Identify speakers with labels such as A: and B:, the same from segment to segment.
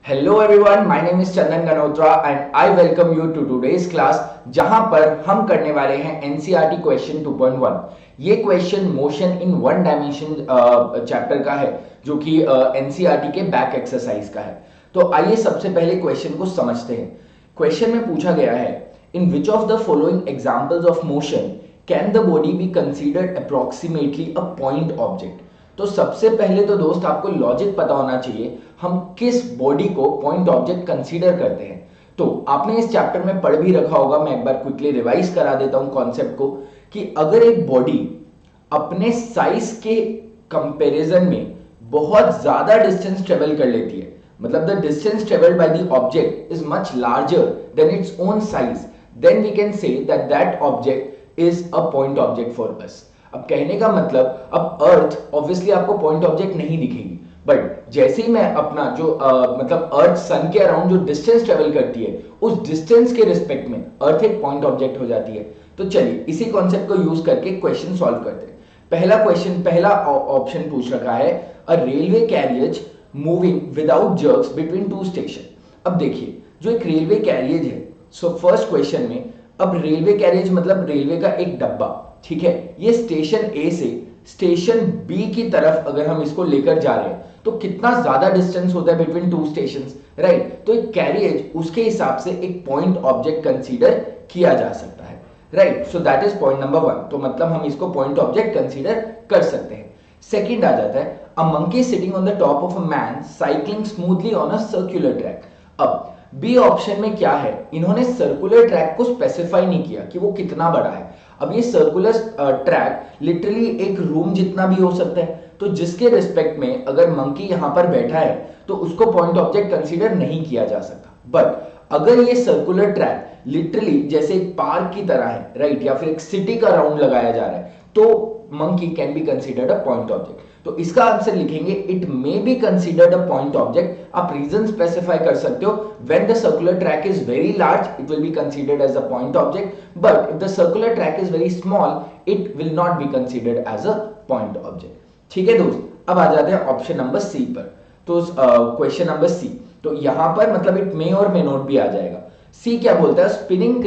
A: Hello everyone, my name is Chandan Ganotra and I welcome you to today's class, जहां पर हम करने वाले हैं एनसीईआरटी क्वेश्चन 2.1। ये question motion in one dimension chapter का है, जो कि एनसीईआरटी के बैक एक्सरसाइज का है। तो आइए सबसे पहले क्वेश्चन को समझते हैं। क्वेश्चन में पूछा गया है, in which of the following examples of motion can the body be considered approximately a point object. तो सबसे पहले तो दोस्त आपको लॉजिक पता होना चाहिए, हम किस बॉडी को पॉइंट ऑब्जेक्ट कंसीडर करते हैं। तो आपने इस चैप्टर में पढ़ भी रखा होगा, मैं एक बार क्विकली रिवाइज करा देता हूं कॉन्सेप्ट को, कि अगर एक बॉडी अपने साइज के कंपैरिजन में बहुत ज्यादा डिस्टेंस ट्रेवल कर लेती है, मतलब the distance travelled by the object is much larger than its own size, then we can say that that object is a point object for us. अब कहने का मतलब, अब अर्थ ऑब्वियसली आपको पॉइंट ऑब्जेक्ट नहीं दिखेगी, बट जैसे ही मैं अपना जो मतलब अर्थ सन के अराउंड जो डिस्टेंस ट्रेवल करती है, उस डिस्टेंस के रिस्पेक्ट में अर्थ एक पॉइंट ऑब्जेक्ट हो जाती है। तो चलिए इसी कॉन्सेप्ट को यूज करके क्वेश्चन सॉल्व करते हैं। पहला क्वेश्चन, पहला ऑप्शन पूछ रखा है, a railway carriage moving without jerks between two station. अब देखिए, जो एक रेलवे कैरियज है, सो फर्स्ट क्वेश्चन में, अब रेलवे कैरियज मतलब रेलवे का एक डब्बा, ठीक है, ये स्टेशन ए से स्टेशन बी की तरफ अगर हम इसको लेकर जा रहे हैं, तो कितना ज्यादा डिस्टेंस होता है बिटवीन टू स्टेशंस, राइट। तो एक कैरियज उसके हिसाब से एक पॉइंट ऑब्जेक्ट कंसीडर किया जा सकता है, right. So that is point number 1। तो मतलब हम इसको पॉइंट ऑब्जेक्ट कंसीडर कर सकते हैं। सेकंड आ जाता है, a monkey sitting on the top of a man cycling smoothly on a circular track. अब बी ऑप्शन में क्या है, इन्होंने सर्कुलर ट्रैक को स्पेसिफाई नहीं किया कि वो कितना बड़ा है। अब ये सर्कुलर ट्रैक लिटरली एक रूम जितना भी हो सकता है, तो जिसके रिस्पेक्ट में अगर मंकी यहां पर बैठा है तो उसको पॉइंट ऑब्जेक्ट कंसीडर नहीं किया जा सकता। बट अगर ये सर्कुलर ट्रैक लिटरली जैसे एक पार्क की तरह है, राइट, या फिर एक सिटी का राउंड लगाया जा रहा है, तो monkey can be considered a point object. तो इसका आंसर लिखेंगे, it may be considered a point object. आप रीजन स्पेसिफाई कर सकते हो, when the circular track is very large it will be considered as a point object, but if the circular track is very small it will not be considered as a point object. ठीक है दोस्त, अब आ जाते हैं option number C पर। तो question number C, तो यहां पर मतलब इट मे और मे नॉट भी आ जाएगा। सी क्या बोलता है, spinning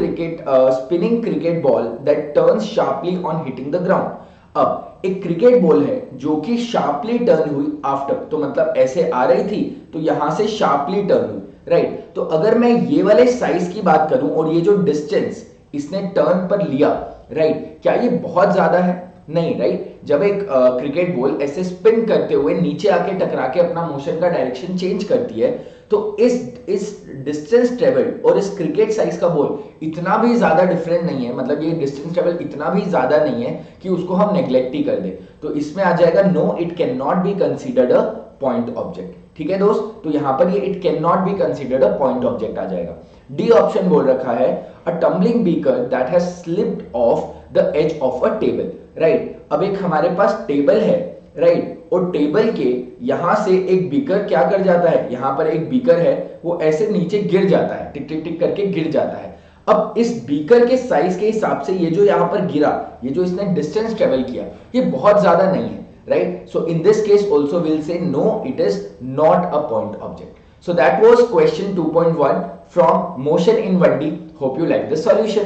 A: cricket ball that turns sharply on hitting the ground. अब एक क्रिकेट बॉल है जो कि शार्पली टर्न हुई आफ्टर, तो मतलब ऐसे आ रही थी तो यहां से शार्पली टर्न हुई, राइट। तो अगर मैं ये वाले साइज की बात करूं और ये जो डिस्टेंस इसने टर्न पर लिया, राइट, क्या ये बहुत ज्यादा है? नहीं, राइट। जब एक क्रिकेट बॉल ऐसे स्पिन करते हुए नीचे आके टकरा के अपना मोशन का डायरेक्शन चेंज करती है, तो इस डिस्टेंस ट्रेवल्ड और इस क्रिकेट साइज का बॉल इतना भी ज्यादा डिफरेंट नहीं है, मतलब ये डिस्टेंस ट्रेवल इतना भी ज्यादा नहीं है कि उसको हम नेग्लेक्ट ही कर दे। तो इसमें आ जाएगा no, it can not be considered a point object. ठीक है दोस्त, तो यहां पर ये it can not be considered a point object आ जाएगा। डी ऑप्शन बोल रखा है, a tumbling beaker that has slipped off the edge of a table, right. अब एक हमारे पास टेबल है, राइट, और टेबल के यहां से एक बीकर क्या कर जाता है, यहां पर एक बीकर है, वो ऐसे नीचे गिर जाता है, टिक टिक टिक करके गिर जाता है। अब इस बीकर के साइज के हिसाब से ये जो यहां पर गिरा, ये जो इसने डिस्टेंस ट्रेवल किया, ये बहुत ज्यादा नहीं है, right. So in this case also will say no, it is not a point object. So that was question 2.1 from motion in 1D. Hope you like this solution.